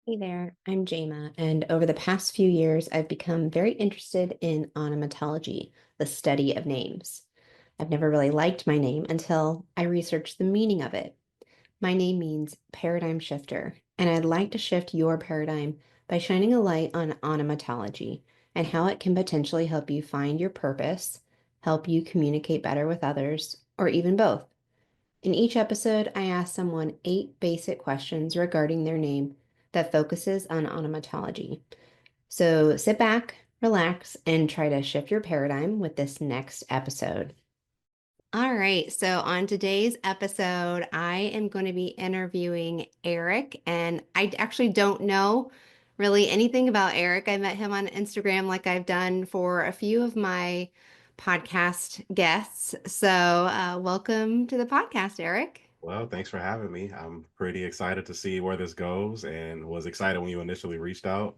Hey there, I'm Jama, and over the past few years, I've become very interested in onomatology, the study of names. I've never really liked my name until I researched the meaning of it. My name means paradigm shifter, and I'd like to shift your paradigm by shining a light on onomatology and how it can potentially help you find your purpose, help you communicate better with others, or even both. In each episode, I ask someone 8 basic questions regarding their name that focuses on onomatology. So sit back, relax, and try to shift your paradigm with this next episode. All right, so on today's episode, I am going to be interviewing Eric, and I actually don't know really anything about Eric. I met him on Instagram like I've done for a few of my podcast guests. So, welcome to the podcast, Eric. Well, thanks for having me. I'm pretty excited to see where this goes and was excited when you initially reached out.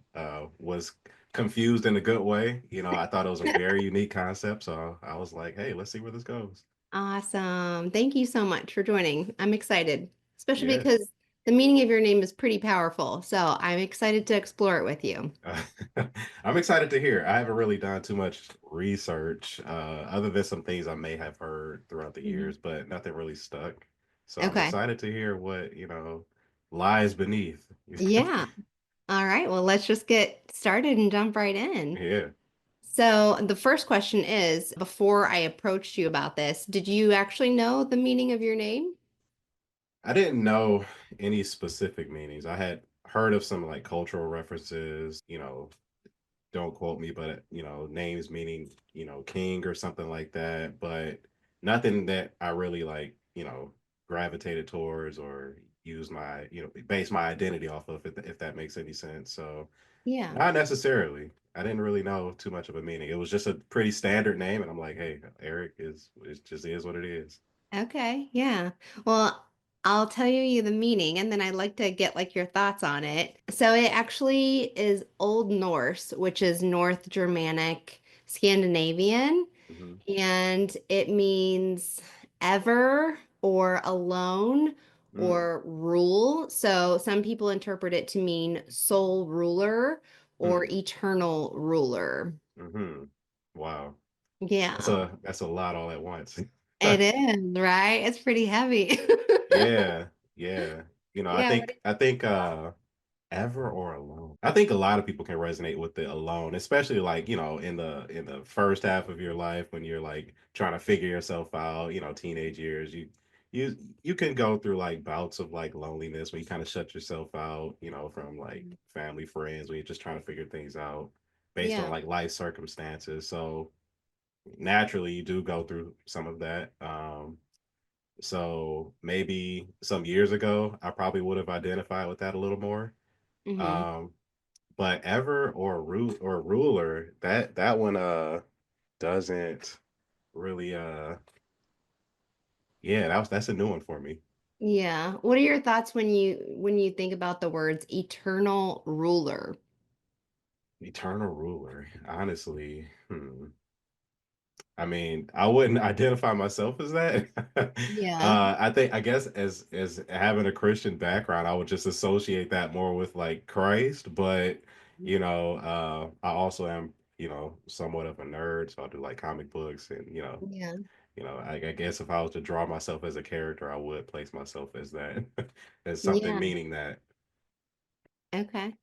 Was confused in a good way. I thought it was a very unique concept. So I was like, hey, let's see where this goes. Awesome. Thank you so much for joining. I'm excited, especially Yeah. because the meaning of your name is pretty powerful. So I'm excited to explore it with you. Uh, I'm excited to hear. I haven't really done too much research, other than some things I may have heard throughout the Mhm. years, but nothing really stuck. So I'm Okay. excited to hear what, lies beneath. Yeah. All right. Well, let's just get started and jump right in. Yeah. So the first question is, before I approached you about this, did you actually know the meaning of your name? I didn't know any specific meanings. I had heard of some like cultural references, don't quote me, but names meaning, king or something like that, but nothing that I really like, gravitated towards or use my, base my identity off of if that makes any sense. So Yeah. not necessarily. I didn't really know too much of a meaning. It was just a pretty standard name, and I'm like, hey, Eric is it just is what it is. Okay, yeah. Well, I'll tell you the meaning and then I'd like to get like your thoughts on it. So it actually is Old Norse, which is North Germanic Scandinavian, Hmm. and it means ever or alone Mm, or rule. So some people interpret it to mean sole ruler or mm, eternal ruler. hmm. Wow. That's Yeah, a lot all at once. it is, right? It's pretty heavy. Yeah, yeah. I Yeah. think ever or alone. I think a lot of people can resonate with the alone, especially like, in the first half of your life when you're like trying to figure yourself out, teenage years. You you can go through like bouts of like loneliness when you kind of shut yourself out, from like family, friends, when you're just trying to figure things out based on Yeah. like life circumstances. So naturally you do go through some of that. So maybe some years ago, I probably would have identified with that a little more. Hmm. Um, but ever or root or ruler, that one doesn't really yeah, that's a new one for me. Yeah. What are your thoughts when you think about the words eternal ruler? Eternal ruler. Honestly, I mean, I wouldn't identify myself as that. Yeah. I guess as having a Christian background, I would just associate that more with like Christ. But I also am somewhat of a nerd, so I do like comic books, and Yeah. I guess if I was to draw myself as a character, I would place myself as that, as something Yeah. meaning that. Okay.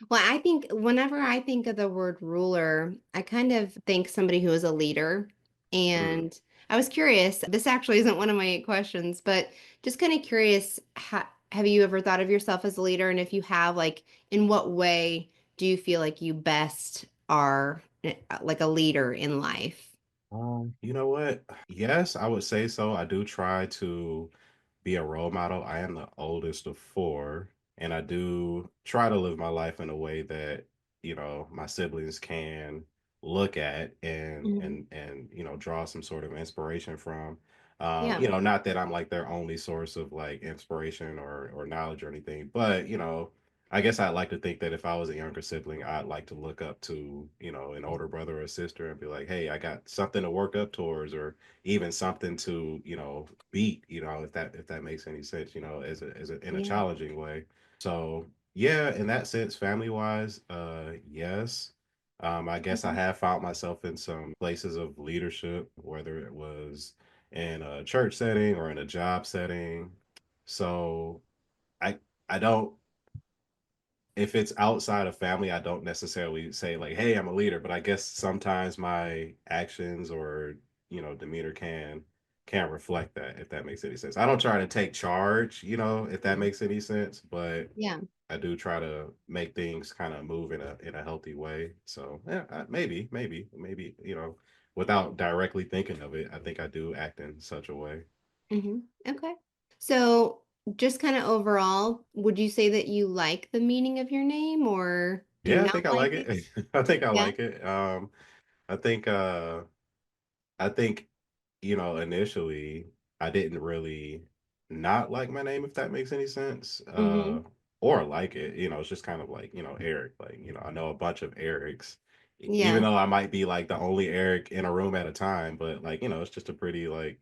Well, I think whenever I think of the word ruler, I kind of think somebody who is a leader. Mm. And I was curious, this actually isn't one of my 8 questions, but just kind of curious, have you ever thought of yourself as a leader? And if you have, like, in what way do you feel like you best are like a leader in life? You know what? Yes, I would say so. I do try to be a role model. I am the oldest of four, and I do try to live my life in a way that, my siblings can look at and Mhm. draw some sort of inspiration from. Yeah. Not that I'm like their only source of like inspiration or knowledge or anything, but I guess I'd like to think that if I was a younger sibling, I'd like to look up to, an older brother or sister and be like, hey, I got something to work up towards, or even something to, beat, if that makes any sense, as a in a Yeah. challenging way. So Yeah, in that sense, family wise, yes. I guess I Okay. have found myself in some places of leadership, whether it was in a church setting or in a job setting. So I I don't if it's outside of family, I don't necessarily say like, "Hey, I'm a leader," but I guess sometimes my actions or, demeanor can reflect that, if that makes any sense. I don't try to take charge, if that Mm. makes any sense, but Yeah. I do try to make things kind of move in a healthy way. So, yeah, maybe, without directly thinking of it, I think I do act in such a way. Okay. So, just kind of overall, would you say that you like the meaning of your name or do Yeah, I not think I like like it? it. I think I Yeah. like it. I think I think, initially I didn't really not like my name, if that makes any sense. Hmm. Or like it, it's just kind of like, Eric. Like, I know a bunch of Erics, even Yeah. though I might be like the only Eric in a room at a time, but like, it's just a pretty like,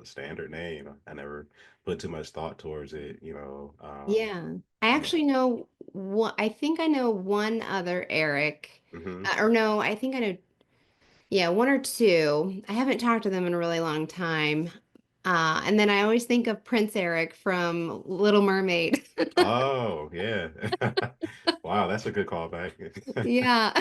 standard name. I never put too much thought towards it, Yeah. I you know. actually know one, I think I know one other Eric. Hmm. Or no, I think I know, yeah, one or two. I haven't talked to them in a really long time. And then I always think of Prince Eric from Little Mermaid. Oh, yeah. Wow, that's a good callback. Yeah.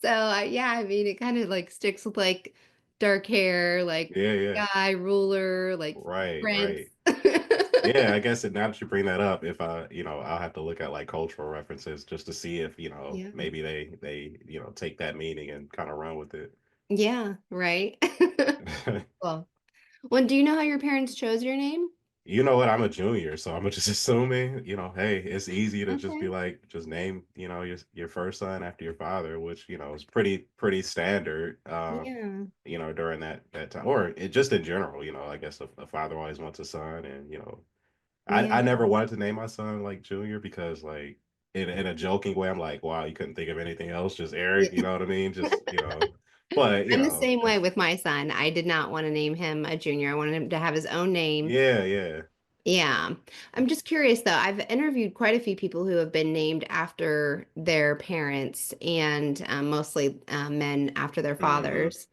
So yeah, I mean, it kind of like sticks with like dark hair, like Yeah, yeah. guy, ruler, like Right, prince. right. Yeah, I guess now that you bring that up, if I'll have to look at like cultural references just to see if, Yeah. maybe they, take that meaning and kind of run with it. Yeah, right. Well, well, do you know how your parents chose your name? You know what? I'm a junior, so I'm just assuming, hey, it's easy to just be Okay. like, just name, your first son after your father, which, is pretty standard, Yeah. during that time, or it just in general, I guess a father always wants a son, and I Yeah. never wanted to name my son like Junior because like in a joking way, I'm like, wow, you couldn't think of anything else, just Yeah. Eric, you know what I mean? Just, but I'm the same way with my son. I did not want to name him a junior. I wanted him to have his own name. yeah, yeah. Yeah. I'm just curious though. I've interviewed quite a few people who have been named after their parents and mostly men after their Hmm. fathers.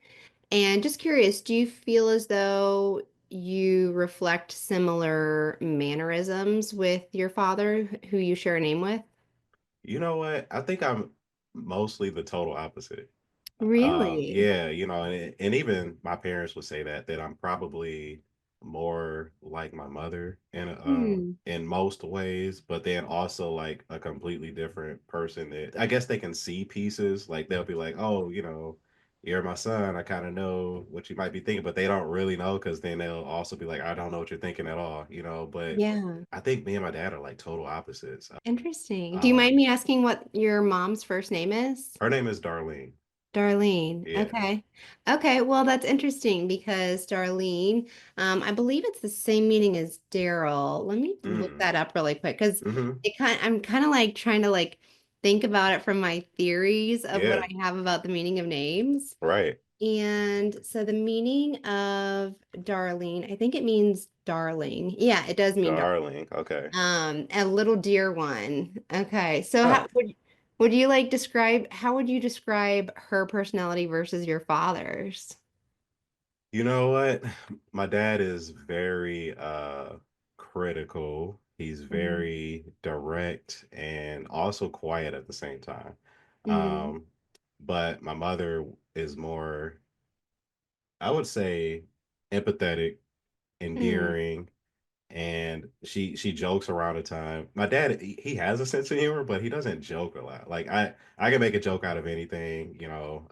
And just curious, do you feel as though you reflect similar mannerisms with your father who you share a name with? You know what? I think I'm mostly the total opposite. Really? Yeah, and even my parents would say that I'm probably more like my mother Hmm. in most ways, but then also like a completely different person that I guess they can see pieces. Like they'll be like, "Oh, you're my son. I kind of know what you might be thinking," but they don't really know because then they'll also be like, "I don't know what you're thinking at all," But Yeah. I think me and my dad are like total opposites. Interesting. Do you mind Um, me asking what your mom's first name is? her name is Darlene. Darlene. Yeah. Okay. Okay. Well, that's interesting because Darlene, I believe it's the same meaning as Daryl. Let me look Mm. that up really quick because Hmm. I'm kind of like trying to like think about it from my theories of what Yeah. I have about the meaning of names. Right. And so the meaning of Darlene, I think it means darling. Yeah, it does mean darling. Darling. Okay. A little dear one. Okay. So Huh. would you like describe how would you describe her personality versus your father's? You know what? My dad is very critical. He's Mm-hmm. very direct and also quiet at the same time. Mm-hmm. Um, but my mother is more, I would say, empathetic, endearing, and she jokes around the time. My dad, he has a sense of humor, but he doesn't joke a lot. Like I can make a joke out of anything, you know,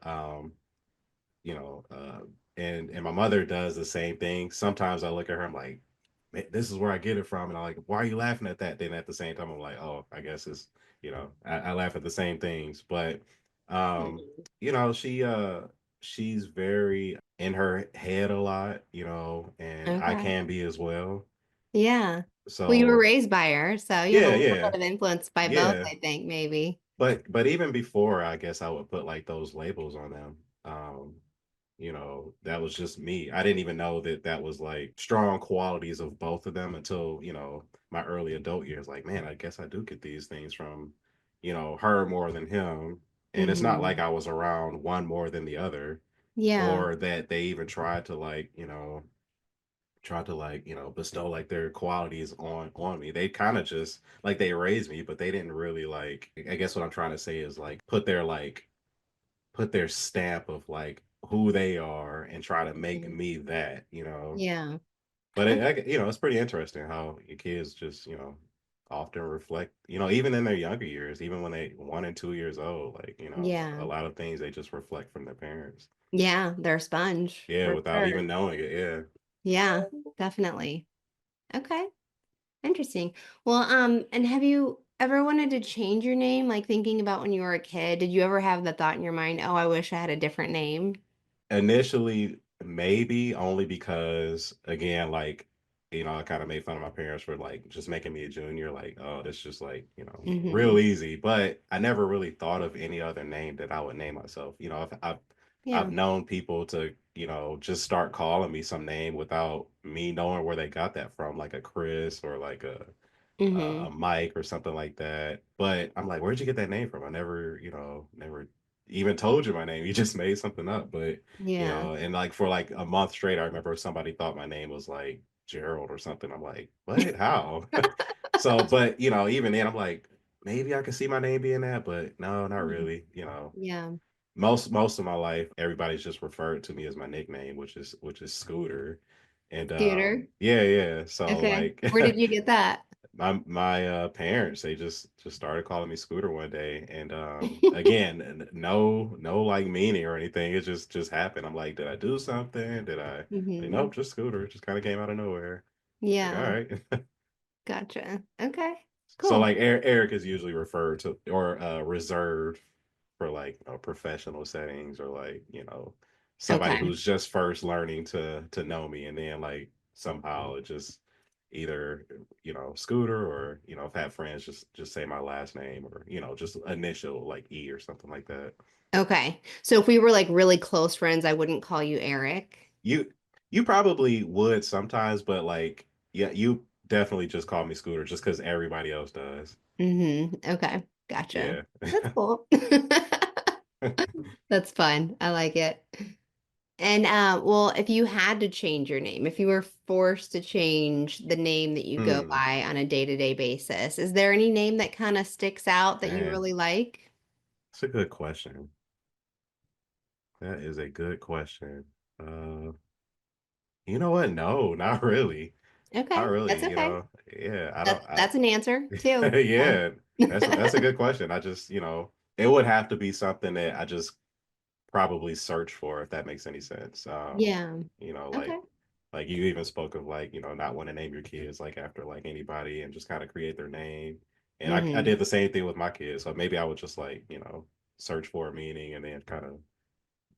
uh, and my mother does the same thing. Sometimes I look at her, I'm like, "Man, this is where I get it from," and I'm like, "Why are you laughing at that?" Then at the same time, I'm like, "Oh, I guess it's I laugh at the same things." But um, Mm-hmm. she's very in her head a lot, and I Okay. can be as well. Yeah. Well, you were So raised by her, so you have a yeah, little yeah, bit of influence by both, yeah. I think, maybe. But even before, I guess I would put like those labels on them. that was just me. I didn't even know that that was like strong qualities of both of them until, my early adult years. Like, man, I guess I do get these things from, her more than him. And it's not like Hmm. I was around one more than the other, Yeah. or that they even tried to like, bestow like their qualities on me. They kind of just like they raised me, but they didn't really like, I guess what I'm trying to say is like put their stamp of like who they are and try to make Mhm. me that. Yeah. But Okay. it's pretty interesting how your kids just, often reflect, even in their younger years, even when they 1 and 2 years old, like, a Yeah. lot of things they just reflect from their parents. Yeah. They're a sponge Yeah, for without sure. even knowing it. Yeah. Yeah, definitely. Okay. Interesting. Well, and have you ever wanted to change your name? Like thinking about when you were a kid, did you ever have the thought in your mind, oh, I wish I had a different name? Initially, maybe only because again, like, I kind of made fun of my parents for like just making me a junior, like, oh, that's just like, real Hmm. easy. But I never really thought of any other name that I would name myself. I've Yeah. known people to, just start calling me some name without me knowing where they got that from, like a Chris or like a Hmm. Mike or something like that. But I'm like, where'd you get that name from? I never, never even told you my name. You just made something up. But, Yeah. and like for like a month straight, I remember somebody thought my name was like Gerald or something. I'm like, what? How? So, but, even then I'm like, maybe I could see my name being that, but no, not Mhm. really. Yeah. Most of my life, everybody's just referred to me as my nickname, which is Scooter. And Scooter. yeah, yeah. So Okay. like Where did you get that? my parents, they just started calling me Scooter one day, and again, no like meaning or anything. It just happened. I'm like, did I do something? Did I like, Hmm. nope, just Scooter. It just kind of came out of nowhere. Like, all Yeah. right. Gotcha. Okay. So Cool. like Eric is usually referred to or reserved for like, professional settings, or like, somebody Okay. who's just first learning to know me, and then like somehow it just either, Scooter, or, I've had friends just say my last name, or, just initial like E or something like that. Okay. So if we were like really close friends, I wouldn't call you Eric. You you probably would sometimes, but like, yeah, you definitely just call me Scooter just because everybody else does. Okay. Gotcha. Yeah. That's cool. That's fun. I like it. And well, if you had to change your name, if you were forced to change the name that you go Hmm. by on a day-to-day basis, is there any name that kind of sticks out that you Man, really like? that's a good question. That is a good question. Uh, you know what? No, not really. Not Okay, really, that's okay. Yeah, I don't That's an answer too. So. yeah, that's a good question. I just, it would have to be something that I just probably search for, if that makes any sense. Yeah. You know, Okay. like you even spoke of like, not want to name your kids like after like anybody and just kind of create their name. And I Hmm. did the same thing with my kids. So maybe I would just like, search for a meaning and then kind of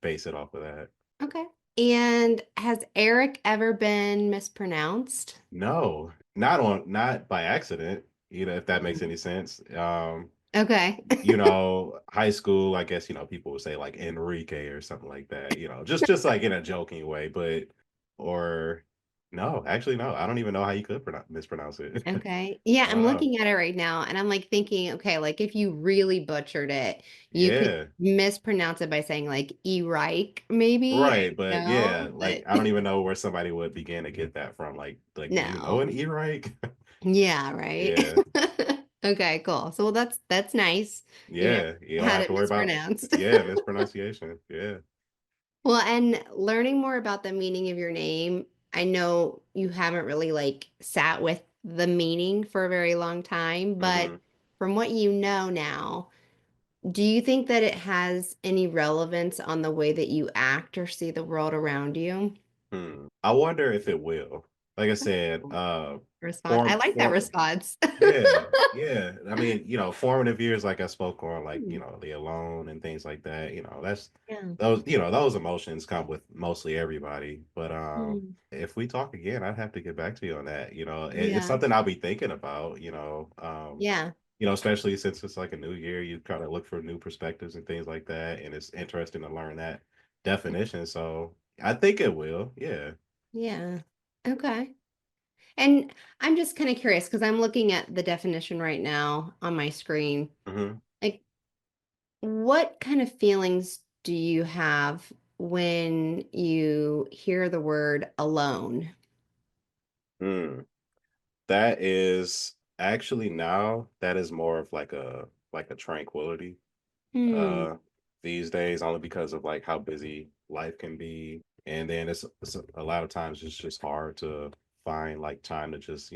base it off of that. Okay. And has Eric ever been mispronounced? No, not by accident, if that makes any sense. Okay. High school, I guess, people would say like Enrique or something like that, just like in a joking way, but or no, actually no, I don't even know how you could mispronounce it. Okay. Yeah, I don't I'm know. looking at it right now and I'm like thinking, okay, like if you really butchered it, you could Yeah. mispronounce it by saying like Eirikr, maybe. I Right, but don't yeah, know, like but I don't even know where somebody would begin to get that from. Like, do you know no. an E-Reich? Yeah, right. Yeah. Okay, cool. So well that's nice. You never Yeah, you don't had have it to worry about, mispronounced. yeah, mispronunciation. Yeah. Well, and learning more about the meaning of your name, I know you haven't really like sat with the meaning for a very long time, but Hmm. from what you know now, do you think that it has any relevance on the way that you act or see the world around you? I wonder if it will. Like I said, Response. I form like that form response. yeah, yeah. I mean, formative years, like I spoke on, like, Hmm. the alone and things like that, that's Yeah. those emotions come with mostly everybody. But Hmm. if we talk again, I'd have to get back to you on that. It's Yeah. something I'll be thinking about, Yeah. especially since it's like a new year, you kind of look for new perspectives and things like that. And it's interesting to learn that. definition. So I think it will. Yeah. Yeah. Okay. And I'm just kind of curious because I'm looking at the definition right now on my screen. Hmm. Like, what kind of feelings do you have when you hear the word alone? Mm. That is actually now that is more of like a tranquility Hmm. uh these days, only because of like how busy life can be. And then it's a lot of times it's just hard to find like time to just,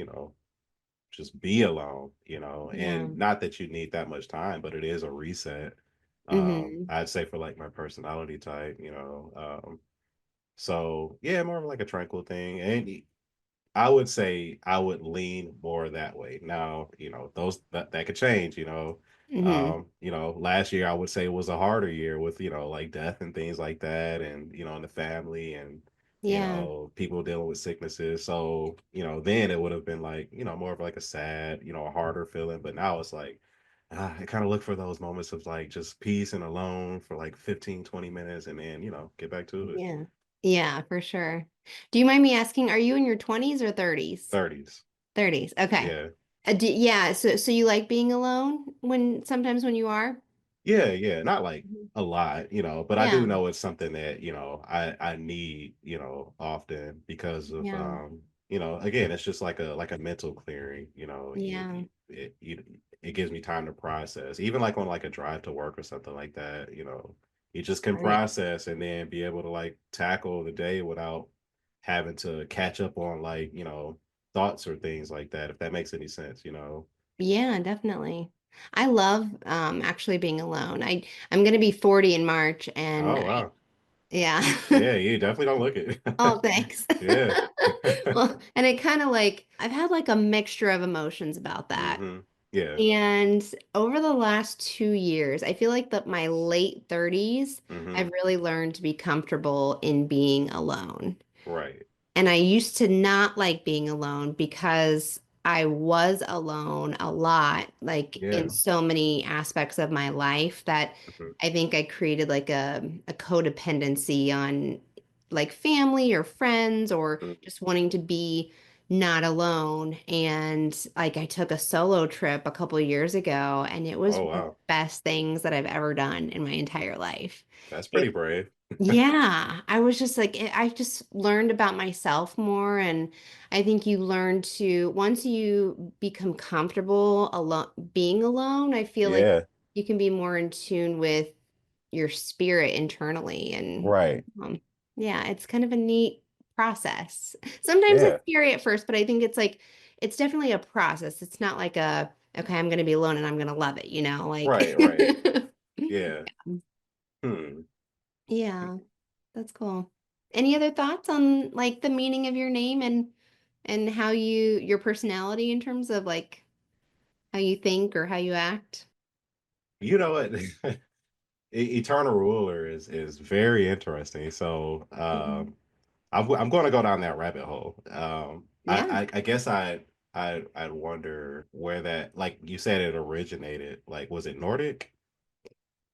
just be alone, Yeah. and not that you need that much time, but it is a reset. Hmm. I'd say for like my personality type, so yeah, more of like a tranquil thing. And I would say I would lean more that way. Now, those that could change, Hmm. Last year I would say was a harder year with, like death and things like that, and in the family, and Yeah. people dealing with sicknesses. So, then it would have been like, more of like a sad, a harder feeling. But now it's like I kind of look for those moments of like just peace and alone for like 15, 20 minutes, and then, get back to it. Yeah. Yeah, for sure. Do you mind me asking, are you in your 20s or 30s? 30s. 30s. Okay. Yeah. Yeah, so you like being alone when sometimes when you are? Yeah, yeah, not like Mhm. a lot, but I Yeah. do know it's something that, I need, often because of Yeah. again, it's just like a mental clearing, Yeah. it gives me time to process. Even like on like a drive to work or something like that, you just can Right. process and then be able to like tackle the day without having to catch up on like, thoughts or things like that, if that makes any sense. Yeah, definitely. I love actually being alone. I'm gonna be 40 in March and Oh wow. yeah. Yeah, you definitely don't look it. Oh, thanks. Yeah. Well, and it kind of like I've had like a mixture of emotions about that. Hmm. Yeah. And over the last 2 years, I feel like that my late 30s, I've Hmm. really learned to be comfortable in being alone. Right. And I used to not like being alone because I was alone a lot, like in Yeah. so many aspects of my life that Hmm. I think I created like a codependency on like family or friends or Hmm. just wanting to be not alone. And like I took a solo trip a couple of years ago and it was Oh one of the wow. best things that I've ever done in my entire life. That's pretty brave. Yeah, I was just like, I just learned about myself more. And I think you learn to, once you become comfortable alone, being alone, I feel like Yeah. you can be more in tune with your spirit internally. And Right. um, yeah, it's kind of a neat process. Sometimes it's Yeah. scary at first, but I think it's like, it's definitely a process. It's not like okay, I'm going to be alone and I'm going to love it, like, Right. Right. Yeah. Hmm. yeah. That's cool. Any other thoughts on like the meaning of your name and how your personality in terms of like how you think or how you act? You know what? Eternal ruler is very interesting. So Mhm. I'm going to go down that rabbit hole. Yeah. I guess I'd wonder where that, like you said, it originated. Like, was it Nordic?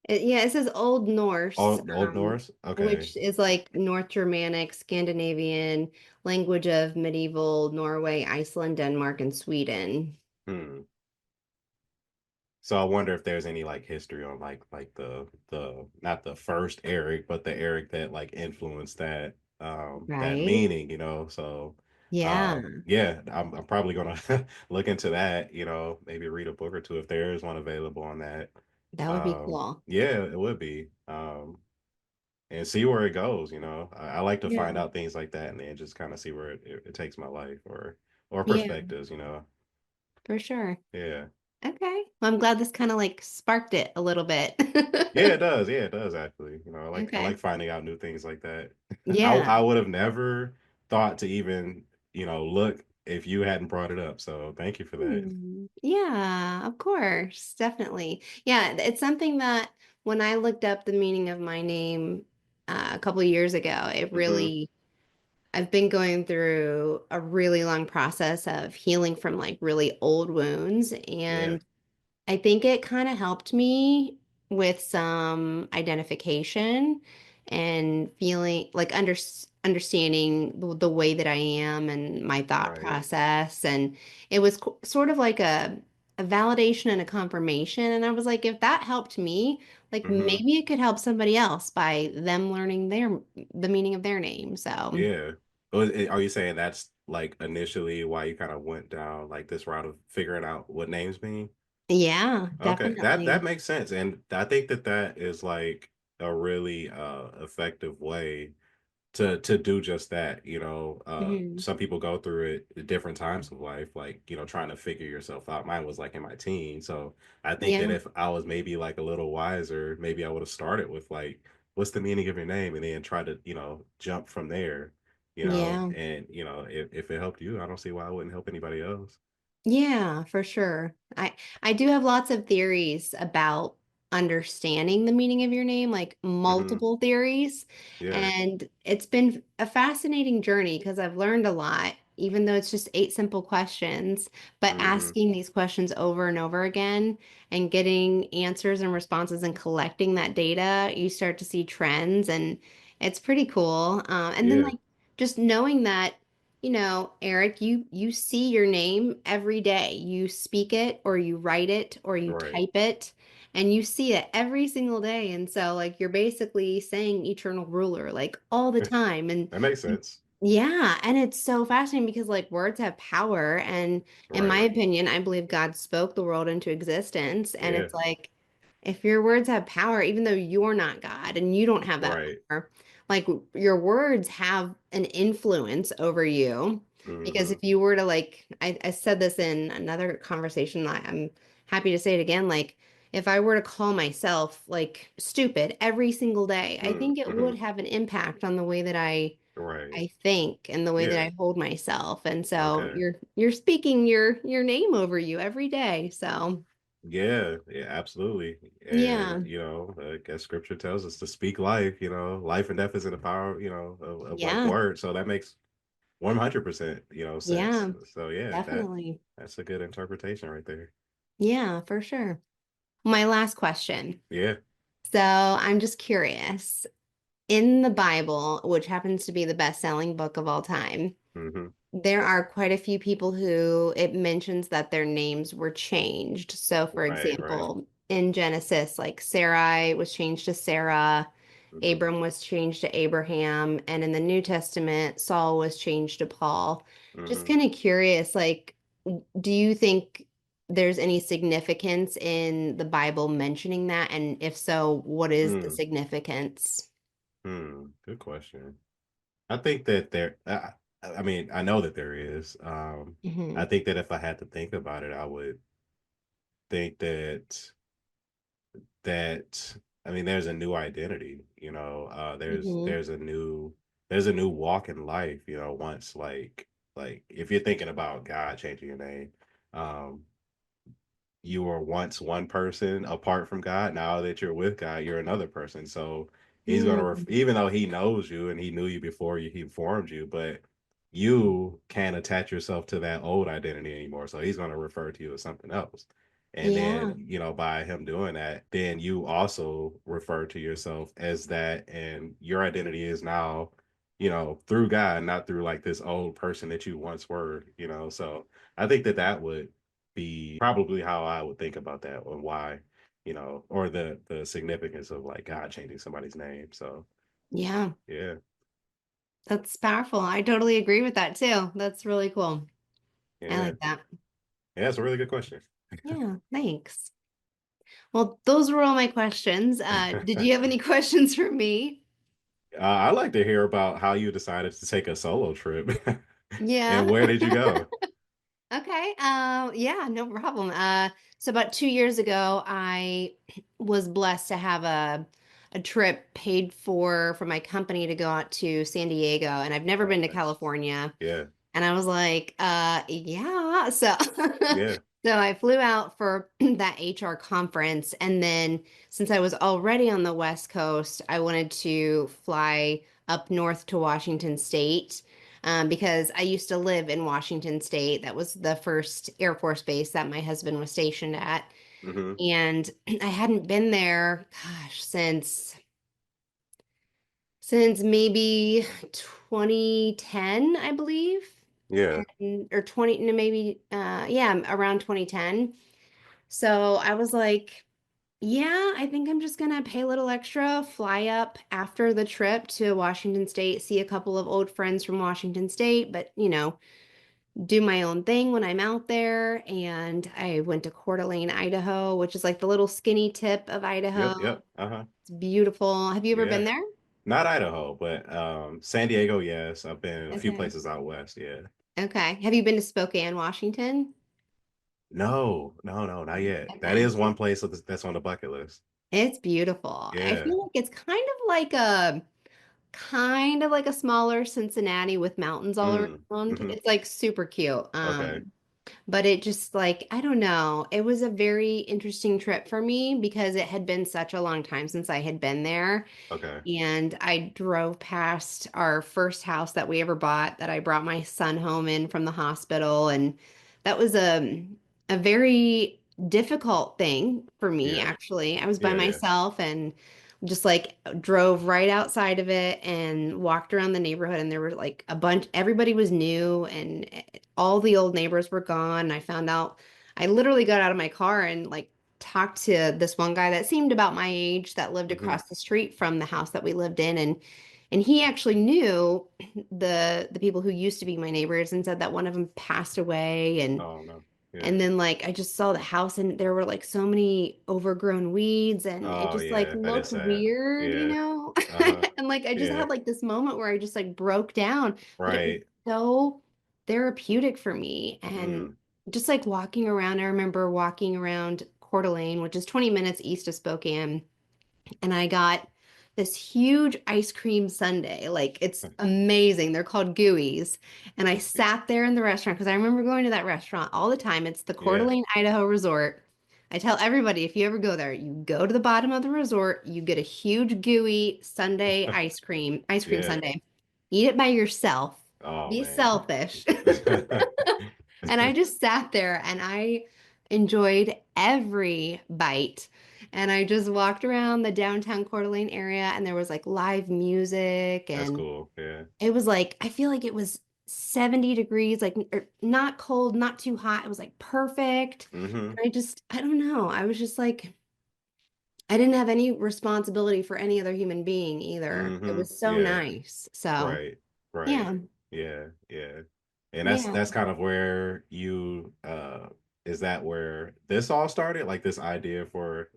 Yeah, it says Old Norse, Old Norse? Okay. which is like North Germanic, Scandinavian language of medieval Norway, Iceland, Denmark, and Sweden. Hmm. So I wonder if there's any like history on like the not the first Eric, but the Eric that like influenced that Right? meaning. So Yeah, yeah, I'm probably gonna look into that, maybe read a book or two if there is one available on that. that would be cool. Yeah, it would be. And see where it goes. I like to find Yeah, out things like that and then just kind of see where it takes my life or yeah, perspectives. for sure. Yeah. Okay. Well, I'm glad this kind of like sparked it a little bit. Yeah, it does. Yeah, it does actually. I like Okay. finding out new things like that. Yeah. I would have never thought to even, look if you hadn't brought it up. So thank you for that. Yeah, of course. Definitely. Yeah, it's something that when I looked up the meaning of my name a couple of years ago, Hmm. I've been going through a really long process of healing from like really old wounds. Yeah. And I think it kind of helped me with some identification and feeling like understanding the way that I am and my thought Right. process. And it was sort of like a validation and a confirmation. And I was like, if that helped me, like Hmm. maybe it could help somebody else by them learning the meaning of their name. So Yeah. Are you saying that's like initially why you kind of went down like this route of figuring out what names mean? yeah, Okay, that definitely. makes sense, and I think that that is like a really effective way to do just that. Hmm. Some people go through it at different times of life, like trying to figure yourself out. Mine was like in my teens, so I think that Yeah, if I was maybe like a little wiser, maybe I would have started with like, what's the meaning of your name, and then try to jump from there. yeah. And if it helped you, I don't see why I wouldn't help anybody else. Yeah, for sure. I do have lots of theories about understanding the meaning of your name, like Hmm. multiple theories. Yeah. And it's been a fascinating journey because I've learned a lot, even though it's just eight simple questions. But Hmm. asking these questions over and over again and getting answers and responses and collecting that data, you start to see trends, and it's pretty cool. And then Yeah. like just knowing that Eric, you see your name every day. You speak it or you write it or you Right. type it and you see it every single day. And so like you're basically saying eternal ruler like all the time. And That makes sense. yeah, and it's so fascinating because like words have power, and in my Right. opinion, I believe God spoke the world into existence, and Yeah. it's like if your words have power, even though you're not God and you don't have that Right. power, like your words have an influence over you. Because if Hmm. you were to like, I said this in another conversation, I'm happy to say it again, like if I were to call myself like stupid every single day, I think it Hmm. would have an impact on the way that Right. I think and the way that Yeah. I hold myself. And so Okay. you're speaking your name over you every day. So Yeah. Yeah. Absolutely. And yeah. I guess scripture tells us to speak life. Life and death is in the power. Of like Yeah. words. So that makes 100%. Sense. Yeah, So yeah, definitely. that's a good interpretation right there. Yeah, for sure. My last question. Yeah. So I'm just curious. In the Bible, which happens to be the best-selling book of all time, Hmm. there are quite a few people who it mentions that their names were changed. So, for Right. Right. example, in Genesis, like Sarai was changed to Sarah, Hmm. Abram was changed to Abraham, and in the New Testament, Saul was changed to Paul. Just Hmm. kind of curious, like, do you think there's any significance in the Bible mentioning that? And if so, what is the Hmm. significance? Good question. I think that I mean, I know that there is. I Hmm. think that if I had to think about it, I would think that I mean, there's a new identity. Hmm. There's a new walk in life. Once like if you're thinking about God changing your name, um, you were once one person apart from God. Now that you're with God, you're another person. So he's gonna, Mm, even though he knows you and he knew you before he formed you, but you can't attach yourself to that old identity anymore. So he's gonna refer to you as something else. And yeah. then, by him doing that, then you also refer to yourself as that, and your identity is now, through God, not through like this old person that you once were. So I think that that would be probably how I would think about that, and why, or the significance of like God changing somebody's name. So Yeah. yeah, That's powerful. I totally agree with that too. That's really cool. I yeah, like that. yeah. It's a really good question. Yeah, thanks. Well, those were all my questions. Did you have any questions for me? I'd like to hear about how you decided to take a solo trip, and Yeah. where did you go? Okay. Yeah, no problem. So about 2 years ago, I was blessed to have a trip paid for my company to go out to San Diego, and I've never Oh, been to nice. California. Yeah, And I was like, yeah. So yeah. so I flew out for that HR conference. And then since I was already on the West Coast, I wanted to fly up north to Washington State. Because I used to live in Washington State. That was the first Air Force base that my husband was stationed at. Hmm. And I hadn't been there, gosh, since since maybe 2010, I believe, Yeah. or 20, no, maybe, yeah, around 2010. So I was like, yeah, I think I'm just gonna pay a little extra, fly up after the trip to Washington State, see a couple of old friends from Washington State, but do my own thing when I'm out there. And I went to Coeur d'Alene, Idaho, which is like the little skinny tip of Idaho. Yep. Yep. Uh-huh. It's beautiful. Have you ever Yeah. been there? Not Idaho, but San Diego, yes. I've been a few Okay. places out west, yeah. Okay. Have you been to Spokane, Washington? No, no, no, not yet. That Okay. is one place that's on the bucket list. It's beautiful. I Yeah. feel like it's kind of like a smaller Cincinnati with mountains all Mm. around. Hmm. It's like super cute. Okay. But it just like, I don't know. It was a very interesting trip for me because it had been such a long time since I had been there. Okay. And I drove past our first house that we ever bought that I brought my son home in from the hospital. And that was a very difficult thing for me, Yeah. actually. I was by Yeah, yeah. myself and just like drove right outside of it and walked around the neighborhood. And there were like a bunch, everybody was new and all the old neighbors were gone. And I found out, I literally got out of my car and like talked to this one guy that seemed about my age that lived Hmm. across the street from the house that we lived in, and he actually knew the people who used to be my neighbors and said that one of them passed away. Oh no. Yeah. And then like I just saw the house and there were like so many overgrown weeds and it Oh just like yeah, that is looked sad. weird, Yeah. Uh-huh. And like I just Yeah. had like this moment where I just like broke down, but it was Right. so therapeutic for me. And Mm. just like walking around, I remember walking around Coeur d'Alene, which is 20 minutes east of Spokane, and I got this huge ice cream sundae. Like it's amazing. They're called gooeyes. And I sat there in the restaurant because I remember going to that restaurant all the time. It's the Coeur Yeah. d'Alene, Idaho resort. I tell everybody if you ever go there, you go to the bottom of the resort, you get a huge gooey sundae ice cream Yeah. sundae. Eat it by yourself. Oh Be man. selfish. And I just sat there and I enjoyed every bite. And I just walked around the downtown Coeur d'Alene area and there was like live music That's and cool. Yeah. it was like I feel like it was 70 degrees, like not cold, not too hot. It was like perfect. Hmm. And I don't know. I was just like I didn't have any responsibility for any other human being either. It Hmm. was so Yeah. nice. So, Right. Right. yeah. Yeah. Yeah. And Yeah. that's kind of where you is that where this all started? Like this idea for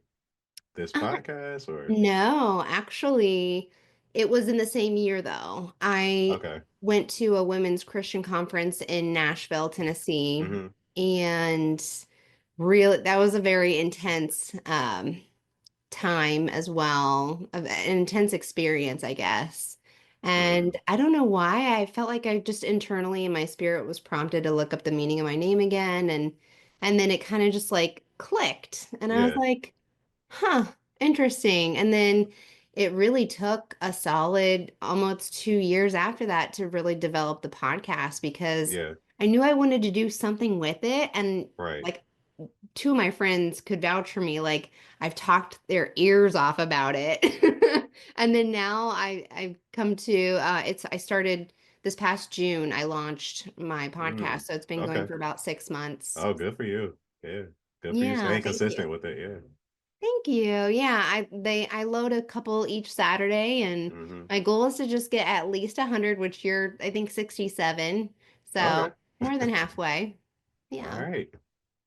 this podcast or No, actually, it was in the same year though. I okay. went to a women's Christian conference in Nashville, Tennessee, Hmm. and really that was a very intense time as well, an intense experience, I guess. Mm. And I don't know why I felt like I just internally in my spirit was prompted to look up the meaning of my name again, and then it kind of just like clicked, and I was Yeah. like, huh, interesting. And then it really took a solid almost 2 years after that to really develop the podcast because Yeah. I knew I wanted to do something with it. And Right. like two of my friends could vouch for me. Like I've talked their ears off about it. And then now I've come to I started this past June, I launched my podcast. Mm. So it's been going Okay. for about 6 months. Oh, good for you. Yeah. Good for you Yeah, staying thank you. consistent with it. Yeah. Thank you. Yeah, I load a couple each Saturday and Hmm. my goal is to just get at least 100, which you're I think 67. Okay. So, more than halfway. All Yeah. right.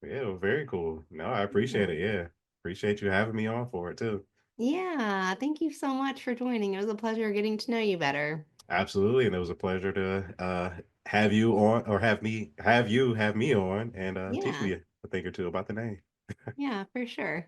Yeah, well, very cool. No, I appreciate Yeah. it. Yeah. Appreciate you having me on for it too. Yeah, thank you so much for joining. It was a pleasure getting to know you better. Absolutely. And it was a pleasure to have you on or have you have me on and teach Yeah. me a thing or two about the name. Yeah, for sure.